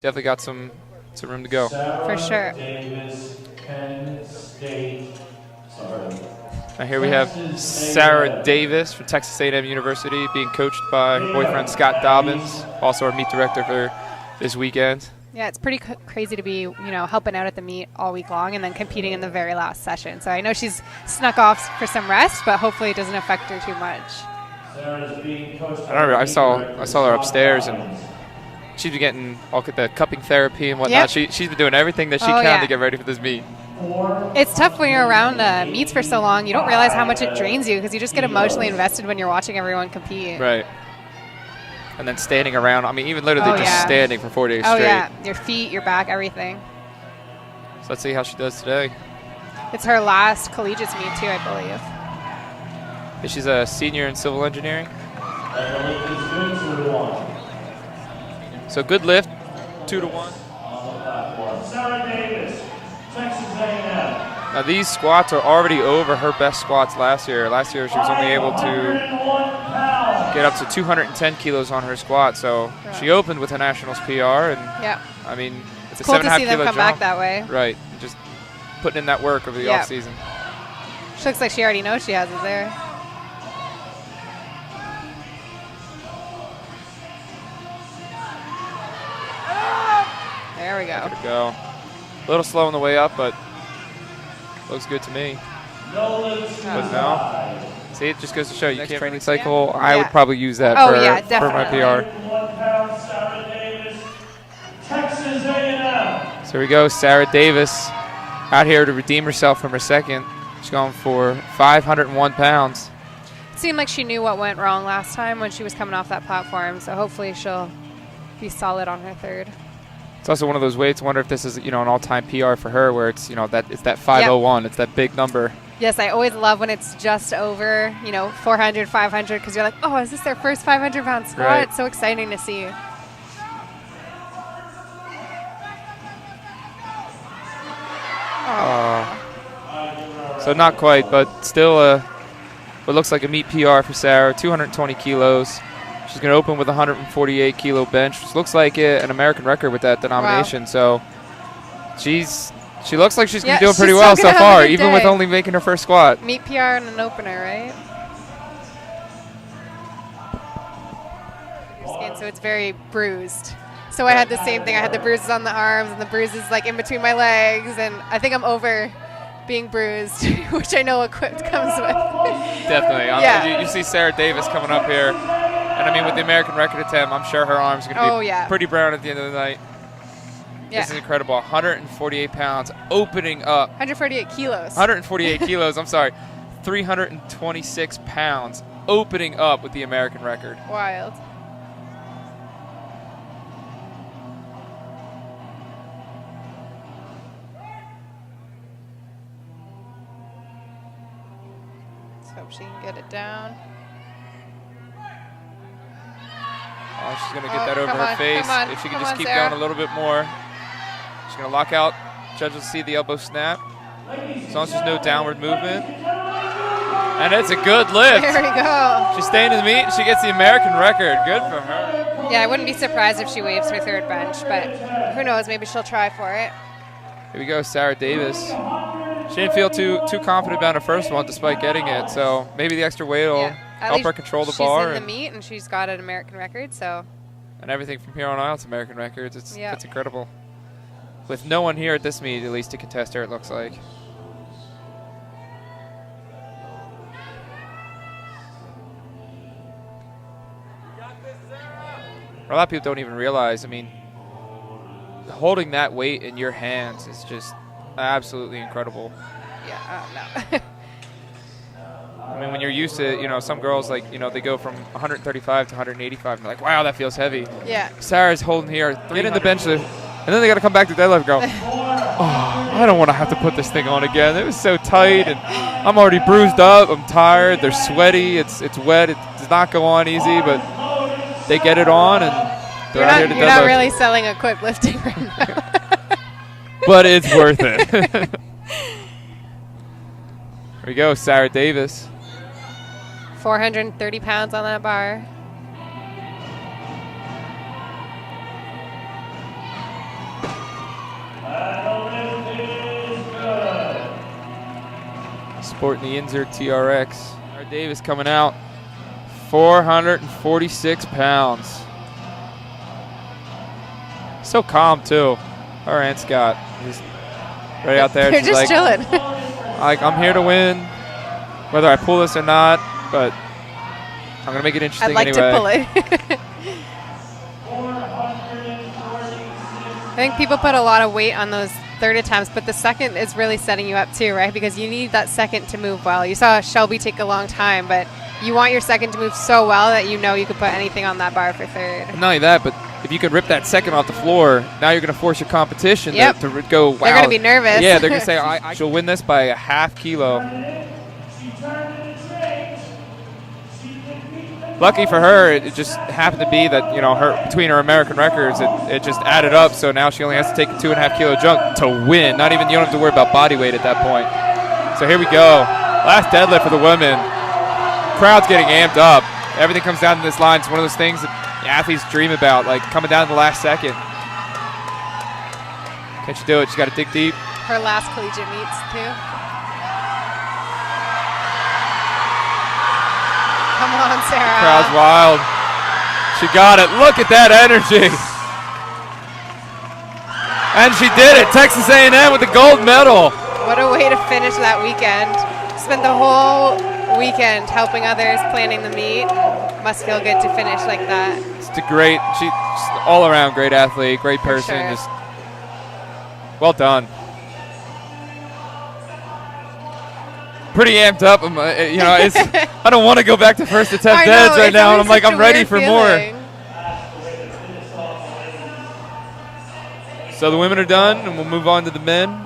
definitely got some room to go. For sure. Davis, Penn State. Sorry. Now here we have Sarah Davis from Texas A&M University being coached by her boyfriend Scott Dobbins, also our meet director for this weekend. Yeah, it's pretty crazy to be, helping out at the meet all week long and then competing in the very last session. So I know she's snuck off for some rest, but hopefully it doesn't affect her too much. I saw her upstairs, and she's been getting all the cupping therapy and whatnot. Yep. She's been doing everything that she can to get ready for this meet. It's tough when you're around meets for so long. You don't realize how much it drains you because you just get emotionally invested when you're watching everyone compete. Right. And then standing around. I mean, even literally just standing for 4 days straight. Oh, yeah. Your feet, your back, everything. So let's see how she does today. It's her last collegiate meet, too, I believe. She's a senior in civil engineering. So good lift, 2 to 1. Sarah Davis, Texas A&M. Now these squats are already over her best squats last year. Last year she was only able to get up to 210 kilos on her squat. So she opened with a nationals PR, and I mean it's a cool 7.5 to see them kilo come jump. back that way. Right, just putting in that work over the off season. She looks like she already knows she has it there. There we go. There we go. A little slow on the way up, but looks good to me. But no. See, it just goes to show you next training cycle, I would probably use that for my PR. So here we go, Sarah Davis out here to redeem herself from her second. She's going for 501 pounds. It seemed like she knew what went wrong last time when she was coming off that platform, so hopefully she'll be solid on her third. It's also one of those weights. I wonder if this is, an all-time PR for her, where it's, that it's that 501. It's that big number. Yes, I always love when it's just over, 400, 500, because you're like, oh, is this their first 500-pound squat? Right. It's so exciting to see. So not quite, but still what looks like a meet PR for Sarah, 220 kilos. She's going to open with a 148-kilo bench, which looks like an American record with that denomination. Wow. So she looks like she's going to be doing pretty well so far, even with only making her first squat. Meet PR and an opener, right? So it's very bruised. So I had the same thing. I had the bruises on the arms and the bruises like in between my legs, and I think I'm over being bruised, which I know Equipped comes with. Definitely. You see Sarah Davis coming up here. And, I mean, with the American record attempt, I'm sure her arms are going to be pretty brown at the end of the night. Yeah. This is incredible. 148 pounds, opening up. 148 kilos. 148 kilos, I'm sorry. 326 pounds, opening up with the American record. Wild. Let's hope she can get it down. Oh, she's going to get that over her face. If she can just keep going a little bit more. She's going to lock out. Judges will see the elbow snap. As long as there's no downward movement. And it's a good lift. There we go. She's staying in the meet, and she gets the American record. Good for her. Yeah, I wouldn't be surprised if she waves her third bench, but who knows? Maybe she'll try for it. Here we go, Sarah Davis. She didn't feel too confident about her first one despite getting it, so maybe the extra weight will help her control the bar. She's in the meet, and she's got an American record, so. And everything from here on out is American records. It's incredible. With no one here at this meet, at least, to contest her, it looks like. A lot of people don't even realize, I mean, holding that weight in your hands is just absolutely incredible. Yeah, no. I mean, when you're used to, some girls, like, they go from 135 to 185, and they're like, wow, that feels heavy. Yeah. Sarah's holding here, get in the bench, and then they got to come back to deadlift and go, oh, I don't want to have to put this thing on again. It was so tight, and I'm already bruised up. I'm tired. They're sweaty. It's wet. It does not go on easy, but they get it on, and they're out here to deadlift. You're not really selling Equipped lifting right now. But it's worth it. Here we go, Sarah Davis. 430 pounds on that bar. Sporting the Insert TRX. Sarah Davis coming out, 446 pounds. So calm too. Her and Scott just right out there. They're She's just like, chilling. like, I'm here to win, whether I pull this or not, but I'm going to make it interesting I'd like anyway. to pull it. I think people put a lot of weight on those third attempts, but the second is really setting you up too, right? Because you need that second to move well. You saw Shelby take a long time, but you want your second to move so well that you know you could put anything on that bar for third. And not only that, but if you can rip that second off the floor, now you're going to force your competition Yep. to go, wow. They're going to be nervous. Yeah, they're going to say, she'll win this by a half kilo. Lucky for her, it just happened to be that, you know, between her American records, it just added up. So now she only has to take a 2.5 kilo jump to win. You don't have to worry about body weight at that point. So here we go. Last deadlift for the women. Crowd's getting amped up. Everything comes down to this line. It's one of those things that athletes dream about, like coming down to the last second. Can she do it? She's got to dig deep. Her last collegiate meets too. Come on, Sarah. Crowd's wild. She got it. Look at that energy. And she did it. Texas A&M with the gold medal. What a way to finish that weekend. Spent the whole weekend helping others, planning the meet. Must feel good to finish like that. She's just all around great athlete, great person. sure. Just well done. Pretty amped up. I don't want to go back to first attempt deads right now, and I'm like, I'm ready for more. So the women are done, and we'll move on to the men.